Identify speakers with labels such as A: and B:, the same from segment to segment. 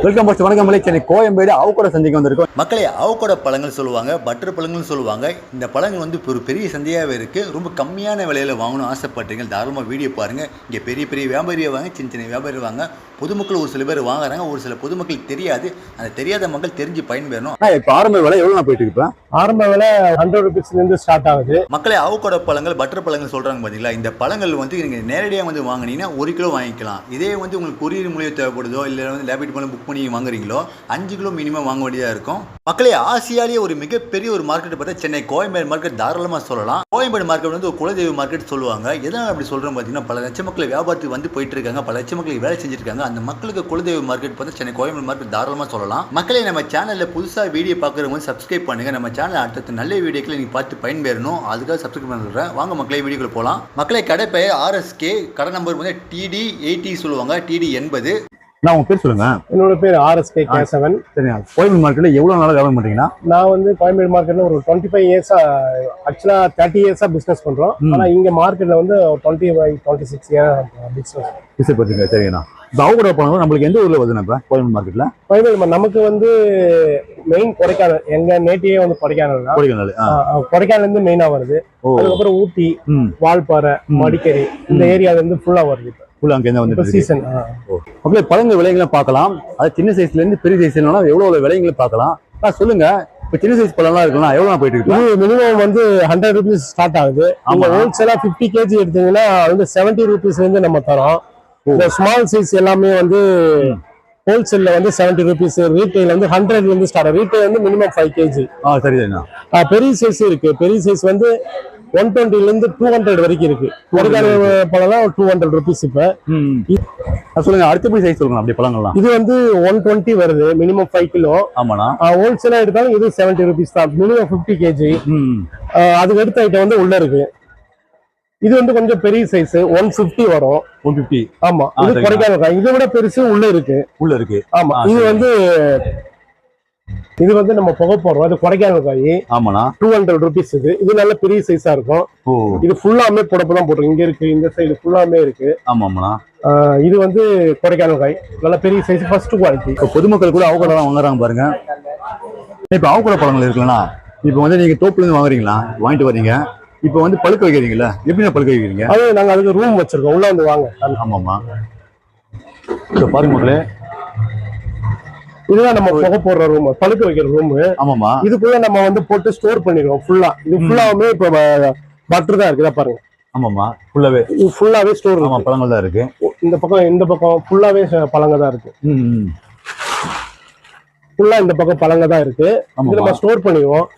A: Welcome pass வணக்கம் மலை சென்னை கோயம்பேடு அவகோட சந்தைக்கு வந்திருக்கோம்.
B: மக்களே அவகோட பழங்கள் சொல்லுவாங்க, பட்டர் பழங்கள்னு சொல்லுவாங்க. இந்த பழங்கள் வந்து ஒரு பெரிய சந்தையாகவே இருக்குது. ரொம்ப கம்மியான விலையில் வாங்கணும் ஆசைப்பட்டீங்க தாராளமாக வீடியோ பாருங்கள். இங்கே பெரிய பெரிய வியாபாரியை வாங்க, சின்ன சின்ன வியாபாரி வாங்க. பொதுமக்கள் ஒரு சில பேர் வாங்குறாங்க, ஒரு சில பொதுமக்கள் தெரியாது. அந்த தெரியாத மக்கள் தெரிஞ்சு பயன்பெறணும்.
A: இப்போ ஆரம்ப விலை எவ்வளோ போயிட்டு இருக்கு?
C: ஆரம்ப விலை 100 rupeesலேருந்து ஸ்டார்ட் ஆகுது.
B: மக்களே அவகோட பழங்கள் பட்டர் பழங்கள் சொல்கிறாங்க பார்த்தீங்களா, இந்த பழங்கள் வந்து நீங்கள் நேரடியாக வந்து வாங்கினீங்கன்னா 1 கிலோ வாங்கிக்கலாம். இதே வந்து உங்களுக்கு கொரியர் மூலியம் தேவைப்படுதோ இல்லை வந்து லேபிட் மூலம் புக் பண்ணி வாங்குறீங்களோ 5 கிலோ மினிமம் வாங்க வேண்டியதாக இருக்கும். மக்களே ஆசியாலேயே ஒரு மிகப்பெரிய ஒரு மார்க்கெட் பார்த்தா சென்னை கோயம்பேடு மார்க்கெட் தாராளமாக சொல்லலாம். கோயம்பேடு மார்க்கெட் வந்து ஒரு குலதெய்வ மார்க்கெட் சொல்லுவாங்க. எதனால் அப்படி சொல்கிறோம் பார்த்தீங்கன்னா, பல லட்ச மக்கள் வியாபாரத்துக்கு வந்து போயிட்டு இருக்காங்க, பல லட்ச மக்களுக்கு வேலை செஞ்சுருக்காங்க. அந்த மக்களுக்கு குலதெய்வ மார்க்கெட் பார்த்தா சென்னை கோயம்பேடு மார்க்கெட் தாராளமாக சொல்லலாம். மக்களே நம்ம சேனலில் புதுசாக வீடியோ பார்க்குறவங்க சப்ஸ்கிரைப் பண்ணுங்கள். நம்ம சேனல் அடுத்த நல்ல வீடியோக்களை நீங்கள் பார்த்து பயன்பெறணும். அதுக்காக சப்ஸ்கிரைப் பண்ணுறேன். வாங்க மக்களே வீடியோக்குள்ள போகலாம். மக்களே கடை பெயர் RSK, கடை நம்பர் வந்து TD80 சொல்லுவாங்க, TD80.
A: நான் உங்க பேர் சொல்லுங்க.
C: என்னோட பேர் RSK கேசவன்.
A: சரியா, கோயம்பேடு மார்க்கெட்ல எவ்வளவு நாளா வியாபாரம் பண்றீங்கன்னா?
C: நான் வந்து கோயம்பேடு மார்க்கெட்ல ஒரு 25 இயர்ஸா, ஆக்சுவலா 30 இயர்ஸா பிசினஸ் பண்றோம். ஆனா இங்க மார்க்கெட்ல வந்து 26 இயர் பிசினஸ்
A: பண்ணுங்க. சரிங்கண்ணா, இப்போ அவகோட பழங்கள் நம்மளுக்கு எந்த ஊர்ல வருதுண்ணா? இப்போ கோயம்பேடு மார்க்கெட்ல
C: கோயம்பேடு நமக்கு வந்து மெயின் கொடைக்கானல், எங்க நேட்டிவே வந்து கொடைக்கானல் தான். கொடைக்கானல் இருந்து மெயினா வருது. அதுக்கப்புறம் ஊட்டி, வால்பாறை, மடிக்கேரி இந்த ஏரியால இருந்து ஃபுல்லா வருது.
A: பழங்கள் விலைகளை பார்க்கலாம். அது சின்ன சைஸ்ல இருந்து பெரிய சைஸ் எவ்வளவு விலைகளை பார்க்கலாம். சொல்லுங்க, இப்ப சின்ன சைஸ் பழம்லாம் இருக்கலாம், எவ்வளவு போயிட்டு இருக்கு?
C: மினிமம் வந்து 100 rupees ஸ்டார்ட் ஆகுது. நீங்க ஹோல்சேலா 50 kg எடுத்தீங்கன்னா வந்து 70 rupees இருந்து நம்ம தரோம். இந்த ஸ்மால் சைஸ் எல்லாமே வந்து ஹோல்சேல்ல வந்து 70 rupees, ரீட்டைல் வந்து 100 இருந்து ஸ்டார்ட். ரீட்டைல் வந்து மினிமம் 5 kg.
A: சரிண்ணா.
C: பெரிய சைஸ் இருக்கு. பெரிய சைஸ் வந்து 120 இருந்து 200 வரைக்கும் இருக்கு. பழம்லாம் 200 rupees. இப்ப
A: சொல்லுங்க, அடுத்த சைஸ் சொல்லுங்க. அப்படி பழங்கள்லாம்
C: இது வந்து 120 வருது, மினிமம் 5 கிலோ.
A: ஆமாண்ணா.
C: ஹோல்சேலா எடுத்தாலும் இது 70 rupees தான், மினிமம் 50 kg. அதுக்கு அடுத்த ஐட்டம் வந்து உள்ள இருக்கு. இது வந்து கொஞ்சம் பெரிய சைஸ், 150 வரும்.
A: 150.
C: ஆமா, இது கொடைக்கானல். இதை விட பெருசு உள்ள இருக்கு. ஆமா, இது வந்து நம்ம புகை போடுறோம். அது கொடைக்கானல் காய்.
A: ஆமாண்ணா.
C: 200 rupees. இது நல்ல பெரிய சைஸா இருக்கும். இது ஃபுல்லாமே புடப்பதான் போட்டுருக்கு. இங்க இருக்கு, இந்த சைடு ஃபுல்லாமே இருக்கு.
A: ஆமாண்ணா.
C: இது வந்து கொடைக்கானல் காய், நல்ல பெரிய சைஸ், ஃபர்ஸ்ட் குவாலிட்டி.
A: பொதுமக்கள் கூட அவகோட தான் வாங்குறாங்க பாருங்க. இப்ப அவகோட பழங்கள் இருக்குல்லண்ணா, இப்ப வந்து நீங்க தோப்புல இருந்து வாங்குறீங்களா, வாங்கிட்டு வரீங்க, இப்ப வந்து பழுக்க வைக்கிறீங்களா? எப்படி பழுக்க வைக்கிறீங்க?
C: அது நாங்க அதுக்கு ரூம் வச்சிருக்கோம், உள்ள வந்து வாங்க.
A: ஆமாமா. இப்ப பாருங்க மக்களே,
C: இதுதான் நம்ம புகை போடுற ரூம், பழுக்க வைக்கிற ரூம்.
A: ஆமாமா.
C: இதுக்குள்ள நம்ம வந்து போட்டு ஸ்டோர் பண்ணிடுவோம் ஃபுல்லா. இது ஃபுல்லாவே இப்ப பட்டர் தான் இருக்குதா பாருங்க.
A: ஆமாமா, ஃபுல்லாவே ஸ்டோர். ஆமா, பழங்கள் தான் இருக்கு.
C: இந்த பக்கம் ஃபுல்லாவே பழங்க தான் இருக்கு. ஃபுல்லா இந்த பக்கம் பழங்க தான் இருக்கு. இது நம்ம ஸ்டோர் பண்ணிடுவோம்.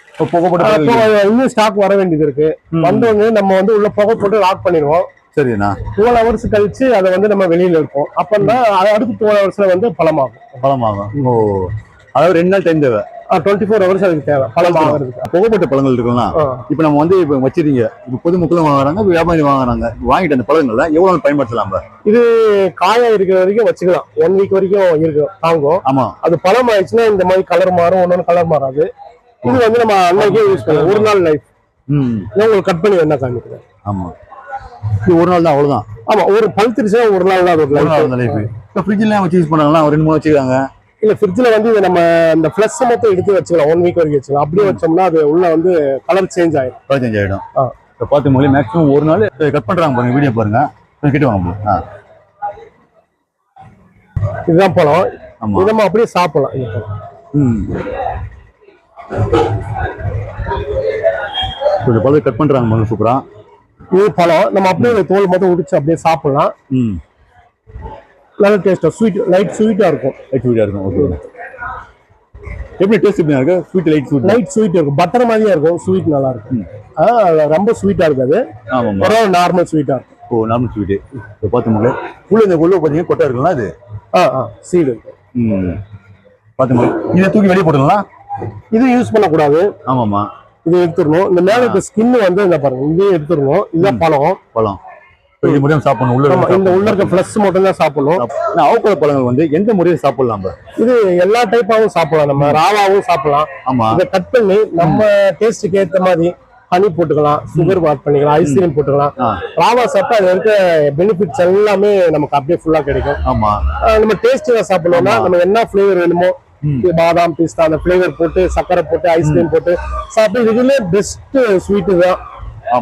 C: இன்னும் ஸ்டாக் வர வேண்டியது இருக்கு. வந்தவங்க நம்ம வந்து உள்ள புகை போட்டு லாக் பண்ணிடுவோம்.
A: சரிண்ணா.
C: 12 hours கழிச்சு அதை வந்து நம்ம வெளியில இருப்போம். அப்பதான் அடுத்து 12 hours வந்து பழமாகும்.
A: அதாவது 2 நாள் டைம் தேவை.
C: 24 hours அதுக்கு தேவை பழம் ஆகிறதுக்கு.
A: புகைப்பட்ட பழங்கள் இருக்குன்னா இப்ப நம்ம வந்து இப்ப வச்சிருக்கீங்க, இப்ப பொதுமக்களும் வாங்குறாங்க, வியாபாரி வாங்குறாங்க. வாங்கிட்டு அந்த பழங்கள்ல எவ்வளவு பயன்படுத்தலாம்? இது
C: காயா இருக்கிற வரைக்கும் வச்சுக்கலாம். 1 week வரைக்கும் இருக்கு, தாங்கும்.
A: ஆமா. அது
C: பழம் ஆயிடுச்சுன்னா இந்த மாதிரி கலர் மாறும், ஒன்னொன்னு கலர் மாறாது. இது வந்து நம்ம அன்னைக்கே யூஸ் பண்ணலாம். ஒரு நாள் லைஃப். உங்களுக்கு கட் பண்ணி என்ன காமிக்கிறேன்.
A: ஆமா, ஒரு நாள் தான், அவ்வளவுதான்.
C: ஆமா, ஒரு பழுத்திருச்சுன்னா ஒரு நாள் தான் லைஃப்.
A: இப்ப ஃப்ரிட்ஜ்ல வச்சு யூஸ் பண்ணாங்களா? 2-3 வச்சுக்காங்க.
C: இல்ல, ஃப்ரிட்ஜ்ல வந்து இதை நம்ம இந்த ஃபிளஷ் மட்டும் எடுத்து வச்சுக்கலாம். 1 week வரைக்கும் வச்சுக்கலாம். அப்படியே வச்சோம்னா அது உள்ள வந்து கலர் சேஞ்ச் ஆயிடும்.
A: இப்ப பார்த்து மொழி மேக்ஸிமம் ஒரு நாள் கட் பண்றாங்க பாருங்க. வீடியோ பாருங்க, கிட்ட வாங்க.
C: இதுதான் பழம். இதை நம்ம அப்படியே சாப்பிடலாம்.
A: பழம் கட் பண்றாங்க பாருங்க, சூப்பரா.
C: இது பழம் நம்ம அப்படியே தோல் மட்டும் உடிச்சு அப்படியே சாப்பிடலாம். நல்ல டேஸ்டா, ஸ்வீட், லைட் ஸ்வீட்டா இருக்கும்.
A: ஓகே. எப்படி டேஸ்ட் எப்படி இருக்கு? ஸ்வீட், லைட் ஸ்வீட் இருக்கும். பட்டர் மாதிரியா இருக்கும். ஸ்வீட் நல்லா இருக்கும். ரொம்ப ஸ்வீட்டா இருக்காது. ஆமாமா,
C: நார்மல் ஸ்வீட்டா இருக்கும்.
A: Normal sweet. இப்ப பாத்துங்களே, உள்ள பாத்தீங்கன்னா கொட்டை இருக்குங்களா? அது
C: சீடு இருக்கு.
A: பாத்துங்களே, இதை தூக்கி வெளியே போட்டுக்கலாம்.
C: இது யூஸ் பண்ணக்கூடாது.
A: ஆமாமா,
C: இது எடுத்துடணும். இந்த மேல இருக்க ஸ்கின் வந்து இந்த பாருங்க, இதே எடுத்துடணும். இதுதான் பழம்.
A: சாப்பிடணும்.
C: இந்த உள்ள இருக்க ஃபிளஷ் மட்டும் தான் சாப்பிடணும்.
A: அவகோட பழங்கள் வந்து எந்த முறையில் சாப்பிடலாம்?
C: இது எல்லா டைப்பாவும் சாப்பிடலாம். நம்ம ராவாவும் சாப்பிடலாம்.
A: ஆமா,
C: இதை கட் பண்ணி நம்ம டேஸ்டுக்கு ஏற்ற மாதிரி ஹனி போட்டுக்கலாம், சுகர் ஆட் பண்ணிக்கலாம், ஐஸ்கிரீம் போட்டுக்கலாம். ராவா சாப்பிட்டா அது இருக்க பெனிஃபிட்ஸ் எல்லாமே நமக்கு அப்படியே ஃபுல்லா கிடைக்கும்.
A: ஆமா,
C: நம்ம டேஸ்டியா சாப்பிடணும்னா நம்ம என்ன ஃபிளேவர் வேணுமோ பாதாம் பிஸ்தா அந்த ஃபிளேவர் போட்டு சக்கரை போட்டு ஐஸ்கிரீம் போட்டு சாப்பிட்டு இதுல பெஸ்ட் ஸ்வீட் தான்.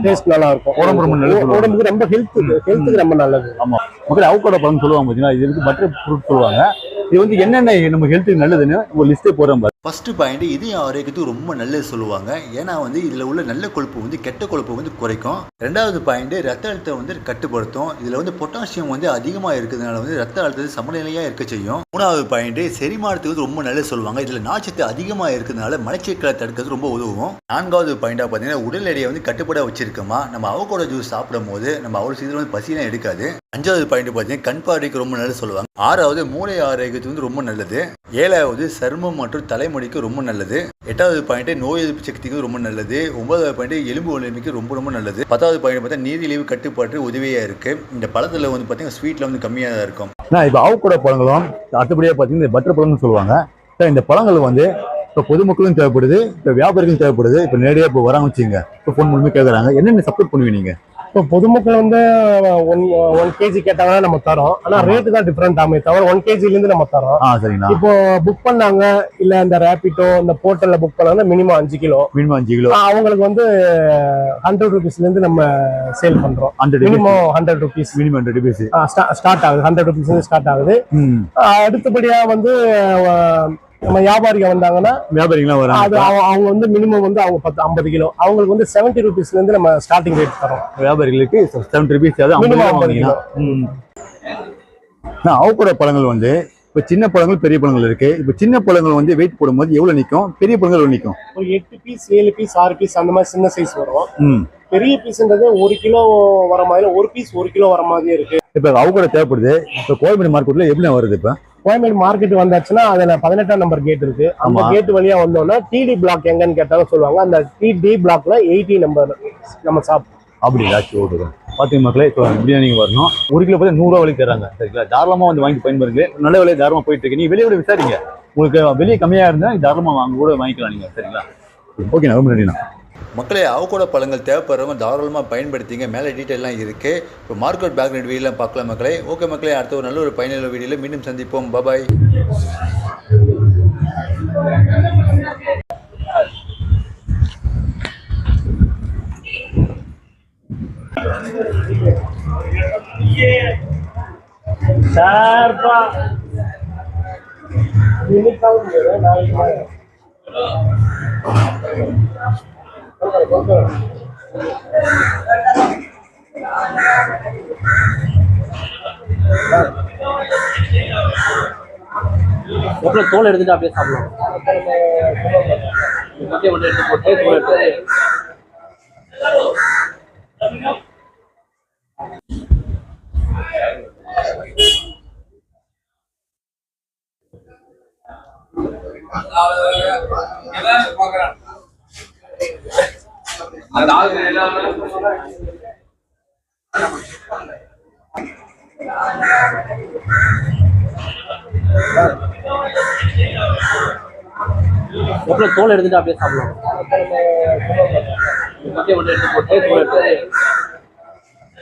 C: டேஸ்ட் நல்லா இருக்கும், உடம்புக்கு ரொம்ப ஹெல்த்துக்கு ரொம்ப நல்லது.
A: ஆமா, மக்கள் அவகோடா பழம் சொல்லுவாங்க பாத்தீங்கன்னா, இது வந்து பட்டர் ஃப்ரூட் சொல்லுவாங்க. இது வந்து என்னென்ன நம்ம ஹெல்த்துக்கு நல்லதுன்னு ஒரு லிஸ்ட்டே போடுறோம்.
B: ஃபர்ஸ்ட் பாயிண்ட் இதய ஆரோக்கியத்துக்கு ரொம்ப நல்லது சொல்லுவாங்க. ஏன்னா வந்து இதில் உள்ள நல்ல கொழுப்பு வந்து கெட்ட கொழுப்பு வந்து குறைக்கும். ரெண்டாவது பாயிண்ட் ரத்த அழுத்தம் வந்து கட்டுப்படுத்தும். இதில் வந்து பொட்டாசியம் வந்து அதிகமாக இருக்கிறதுனால வந்து ரத்த அழுத்தத்தை சமநிலையாக இருக்க செய்யும். மூணாவது பாயிண்ட் செரிமானத்துக்கு வந்து ரொம்ப நல்லது சொல்லுவாங்க. இதில் நார்ச்சத்து அதிகமாக இருக்கிறதுனால மலச்சிக்கலை தடுக்கிறது ரொம்ப உதவும். நான்காவது பாயிண்டாக பார்த்தீங்கன்னா உடல் எடையை வந்து கட்டுப்பட வச்சிருக்கோமா நம்ம அவகோடா ஜூஸ் சாப்பிடும் போது நம்ம அவ்வளோ சீக்கிரம் வந்து பசியெல்லாம் எடுக்காது. அஞ்சாவது பாயிண்ட் பார்த்தீங்கன்னா கண் பார்வைக்கு ரொம்ப நல்லது சொல்லுவாங்க. ஆறாவது மூளை ஆரோக்கியத்துக்கு வந்து ரொம்ப நல்லது. ஏழாவது சருமம் மற்றும் தலைமுடிக்கு ரொம்ப நல்லது. எட்டாவது பாயிண்ட் நோய் எதிர்ப்பு சக்திக்கு ரொம்ப நல்லது. ஒன்பதாவது பாயிண்ட் எலும்பு வலிமைக்கு ரொம்ப ரொம்ப நல்லது. பத்தாவது பாயிண்ட் பார்த்தா நீரிழிவு கட்டுப்பாட்டு உதவியா இருக்கு. இந்த பழத்துல வந்து பார்த்தீங்கன்னா ஸ்வீட்ல வந்து கம்மியாக தான் இருக்கும்.
A: இப்போ அவகோடா பழங்களும் அடுத்தபடியாக பார்த்தீங்கன்னா இந்த பட்டர் பழம்னு சொல்லுவாங்க. இந்த பழங்கள் வந்து இப்போ பொதுமக்களும் தேவைப்படுது, இப்போ வியாபாரிகளும் தேவைப்படுது. இப்போ நேரடியாக இப்போ வராங்க வச்சுங்க, இப்போ ஃபோன் மூலமே கேட்குறாங்க, என்னென்ன சப்போர்ட் பண்ணுவீங்க நீங்க?
C: இப்போ பொதுமக்கள் வந்து 1 kg கேட்டாங்கன்னா நம்ம தரோம். ஆனா ரேட்டு தான் டிஃபரெண்ட் ஆகுமே தவிர 1 kg இருந்து நம்ம தரோம்.
A: சரிங்களா.
C: இப்போ புக் பண்ணாங்க இல்ல இந்த ரேபிட்டோ இந்த போர்ட்டல்ல புக் பண்ணாங்கன்னா மினிமம் 5 கிலோ. அவங்களுக்கு வந்து 100 rupeesல இருந்து நம்ம சேல் பண்றோம். Minimum 100 rupees.
A: Minimum 100 rupees
C: start ஆகுது. 100 rupees இருந்து ஸ்டார்ட் ஆகுது. அடுத்தபடியா வந்து நம்ம வியாபாரிகள் வந்தாங்கன்னா அது அவங்க வந்து மினிமம் வந்து அவங்க 50 கிலோ அவங்களுக்கு வந்து 70 rupeesல இருந்து நம்ம ஸ்டார்டிங் ரேட் தரோம்.
A: வியாபாரிகளுக்கு 70 rupees
C: மினிமம் 50 கிலோ.
A: அவகோடா பழங்கள் வந்து இப்போ சின்ன பழங்கள் பெரிய பழங்கள் இருக்கு. இப்போ சின்ன பழங்கள் வந்து வெயிட் போடும்போது எவ்வளவு நிற்கும், பெரிய பழங்கள் எவ்வளவு நிற்கும்?
C: ஒரு 8 பீஸ் 7 பீஸ் 6 பீஸ் அந்த மாதிரி சின்ன சைஸ் வரும். பெரிய பீஸ்ன்றது 1 கிலோ வர மாதிரி, ஒரு பீஸ் 1 கிலோ வர மாதிரி இருக்கு.
A: இப்போ அவகோடா தேவைப்படுது. இப்போ கோயம்பேடு மார்க்கெட்ல எப்படி வருது? இப்போ
C: கோயம்பேடு மார்க்கெட் வந்தாச்சுன்னா அதுல 18ஆம் நம்பர் கேட் இருக்கு. அந்த கேட் வழியா வந்தோம்னா டிடி பிளாக் எங்கன்னு கேட்டாலும் சொல்லுவாங்க. அந்த டிடி பிளாக்ல 80 நம்பர் நம்ம ஷாப்.
A: அப்படிங்களா? ஓகே. பாத்தீங்க மக்களே, இப்போ இப்படியா நீங்க வரணும். 1 கிலோ பார்த்தா 100 ரூபா விலைக்கு தராங்க. சரிங்களா? தாராளமா வந்து வாங்கி பயன்படுங்க. நல்ல விலை தாராளமா போயிட்டு இருக்கு. நீங்க வெளியோட விசாரிங்க, உங்களுக்கு வெளியே கம்மியா இருந்தா தாராளமா வாங்க கூட வாங்கிக்கலாம் நீங்க. சரிங்களா? ஓகே, ரொம்ப நன்றிண்ணா.
B: மக்களே, அவகோடா பழங்கள் தேவைப்படுறவங்க தாராளமாக பயன்படுத்திங்க. மேலே டீட்டெயிலாம் இருக்குது. இப்போ மார்க்கெட் பேக்ரவுண்ட் வீடியோலாம் பார்க்கலாம் மக்களே. ஓகே மக்களே, அடுத்த ஒரு நல்ல ஒரு பயனுள்ள வீடியோவில் மீண்டும் சந்திப்போம். பாய்.
D: அப்புறம் தோல் எடுத்துட்டு அப்படியே சாப்பிடலாம். எடுத்து போட்டு தோல் எடுத்து அந்த ஆளுங்க எல்லாமே அப்புறம் தோல் எடுத்துட்டு அப்படியே சாப்பிடலாம். எடுத்து போட்டு தோல் எடுத்து